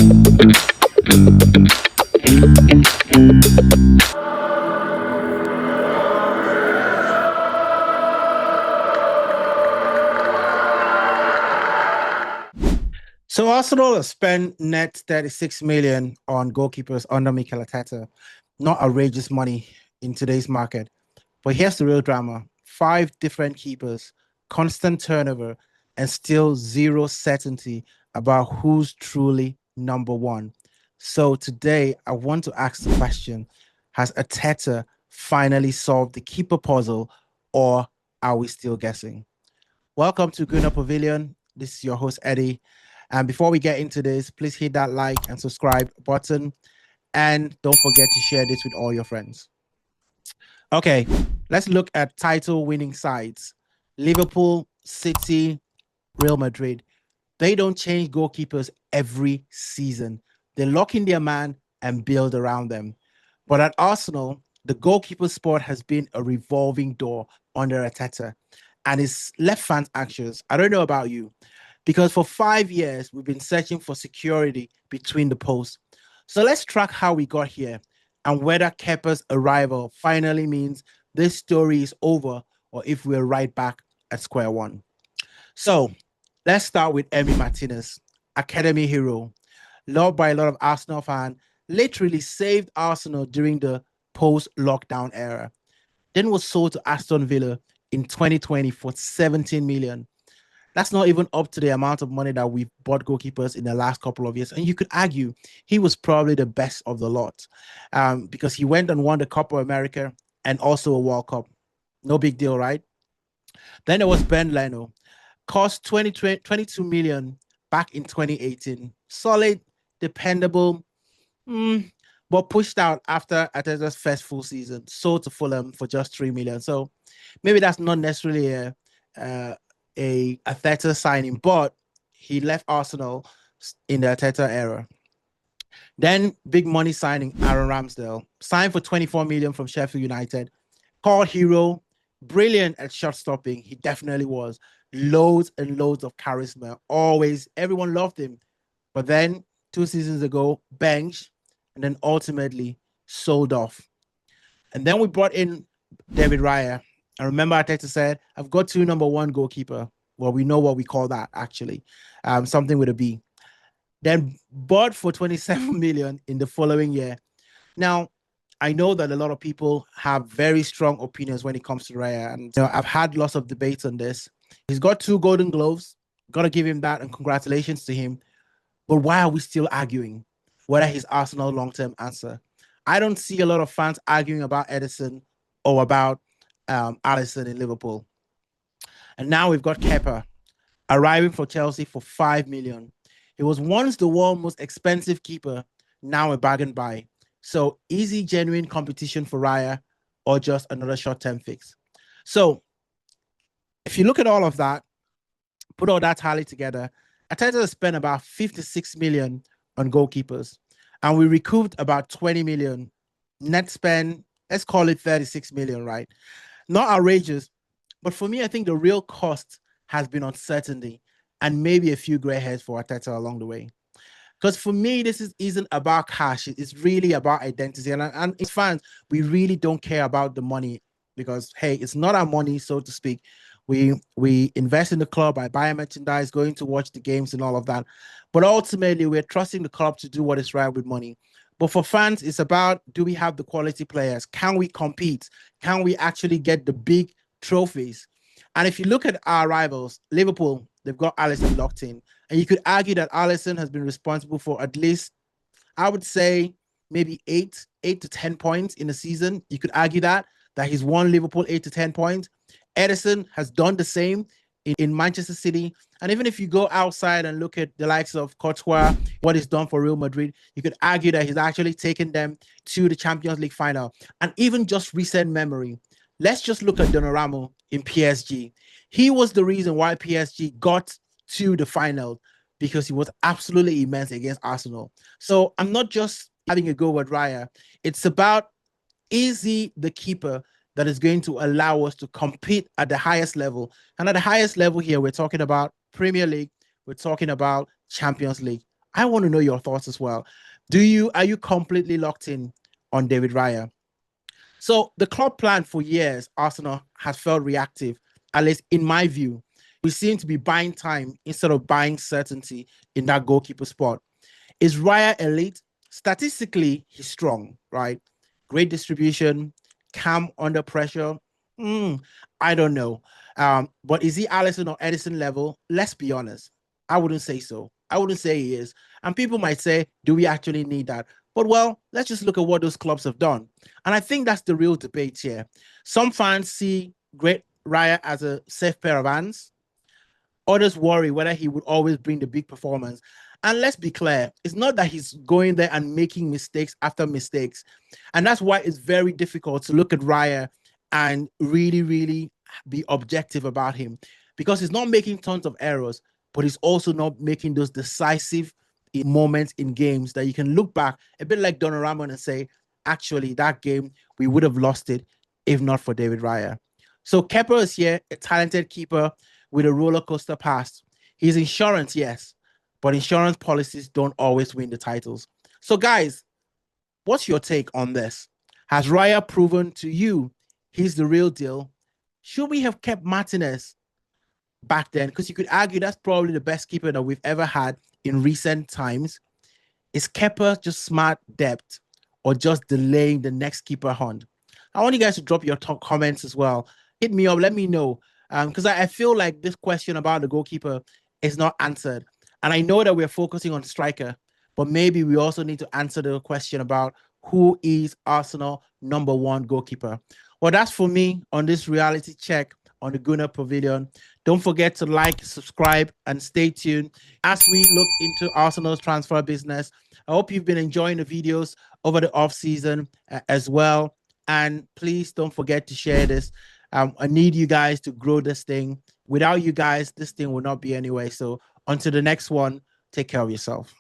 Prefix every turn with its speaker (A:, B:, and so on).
A: So Arsenal have spent net 36 million on goalkeepers under Mikel Arteta. Not outrageous money in today's market. But here's the real drama. 5 different keepers, constant turnover, and still zero certainty about who's truly number one. So today I want to ask the question, has Arteta finally solved the keeper puzzle, or are we still guessing? Welcome to Gooner Pavilion. This is your host, Eddie. And before we get into this, please hit that like and subscribe button. And don't forget to share this with all your friends. Okay, let's look at title winning sides. Liverpool, City, Real Madrid. They don't change goalkeepers every season. They lock in their man and build around them. But at Arsenal, the goalkeeper spot has been a revolving door under Arteta. And it's left fans anxious. I don't know about you, because for 5 years, we've been searching for security between the posts. So let's track how we got here and whether Kepa's arrival finally means this story is over or if we're right back at square one. So let's start with Emmy Martinez, academy hero, loved by a lot of Arsenal fans, literally saved Arsenal during the post-lockdown era. Then was sold to Aston Villa in 2020 for 17 million. That's not even up to the amount of money that we've bought goalkeepers in the last couple of years. And you could argue he was probably the best of the lot because he went and won the Copa America and also a World Cup. No big deal, right? Then there was Bernd Leno. Cost 22 million back in 2018. Solid, dependable, but pushed out after Arteta's first full season. Sold to Fulham for just 3 million. So maybe that's not necessarily a Arteta signing, but he left Arsenal in the Arteta era. Then big money signing Aaron Ramsdale, signed for 24 million from Sheffield United. Called hero, brilliant at shot stopping. He definitely was. Loads and loads of charisma. Always, everyone loved him. But then 2 seasons ago, benched, and then ultimately sold off. And then we brought in David Raya. I remember Arteta said, I've got 2 No.1 goalkeeper. Well, we know what we call that, actually. Something with a B. Then bought for 27 million in the following year. Now, I know that a lot of people have very strong opinions when it comes to Raya. And I've had lots of debates on this. He's got 2 golden gloves. Got to give him that, and congratulations to him. But why are we still arguing whether he's Arsenal's long-term answer? I don't see a lot of fans arguing about Ederson or about Allison in Liverpool. And now we've got Kepa arriving for Chelsea for 5 million. He was once the world's most expensive keeper, now a bargain buy. So easy, genuine competition for Raya or just another short-term fix. So if you look at all of that, put all that tally together, Arteta spent about 56 million on goalkeepers, and we recouped about 20 million. Net spend, let's call it 36 million, right? Not outrageous, but for me, I think the real cost has been uncertainty and maybe a few gray hairs for Arteta along the way. Because for me, this isn't about cash. It's really about identity. And as fans, we really don't care about the money because, hey, it's not our money, so to speak. We invest in the club, I buy merchandise, going to watch the games and all of that. But ultimately, we're trusting the club to do what is right with money. But for fans, it's about, do we have the quality players? Can we compete? Can we actually get the big trophies? And if you look at our rivals, Liverpool, they've got Allison locked in. And you could argue that Allison has been responsible for at least, I would say, maybe 8 to 10 points in the season. You could argue that he's won Liverpool 8 to 10 points. Ederson has done the same in Manchester City. And even if you go outside and look at the likes of Courtois, what he's done for Real Madrid, you could argue that he's actually taken them to the Champions League final. And even just recent memory, let's just look at Donnarumma in PSG. He was the reason why PSG got to the final, because he was absolutely immense against Arsenal. So I'm not just having a go with Raya. It's about, is he the keeper that is going to allow us to compete at the highest level? And at the highest level here, we're talking about Premier League, we're talking about Champions League. I want to know your thoughts as well. Are you completely locked in on David Raya? So the club plan for years, Arsenal has felt reactive, at least in my view. We seem to be buying time instead of buying certainty in that goalkeeper spot. Is Raya elite? Statistically, he's strong, right? Great distribution, calm under pressure. Mm, I don't know. But is he Allison or Ederson level? Let's be honest. I wouldn't say so. I wouldn't say he is. And people might say, do we actually need that? But well, let's just look at what those clubs have done. And I think that's the real debate here. Some fans see Great Raya as a safe pair of hands. Others worry whether he would always bring the big performance. And let's be clear, it's not that he's going there and making mistakes after mistakes. And that's why it's very difficult to look at Raya and really, really be objective about him, because he's not making tons of errors, but he's also not making those decisive moments in games that you can look back a bit like Donnarumma and say, actually, that game, we would have lost it if not for David Raya. So Kepa is here, a talented keeper with a roller coaster past. He's insurance, yes, but insurance policies don't always win the titles. So, guys, what's your take on this? Has Raya proven to you he's the real deal? Should we have kept Martínez back then? Because you could argue that's probably the best keeper that we've ever had in recent times. Is Kepa just smart depth or just delaying the next keeper hunt? I want you guys to drop your comments as well. Hit me up, let me know. Because I feel like this question about the goalkeeper is not answered. And I know that we're focusing on striker, but maybe we also need to answer the question about who is Arsenal #1 goalkeeper. Well, that's for me on this reality check on the Gooner Pavilion. Don't forget to like, subscribe, and stay tuned as we look into Arsenal's transfer business. I hope you've been enjoying the videos over the off-season as well. And please don't forget to share this. I need you guys to grow this thing. Without you guys, this thing will not be anyway. So until the next one, take care of yourself.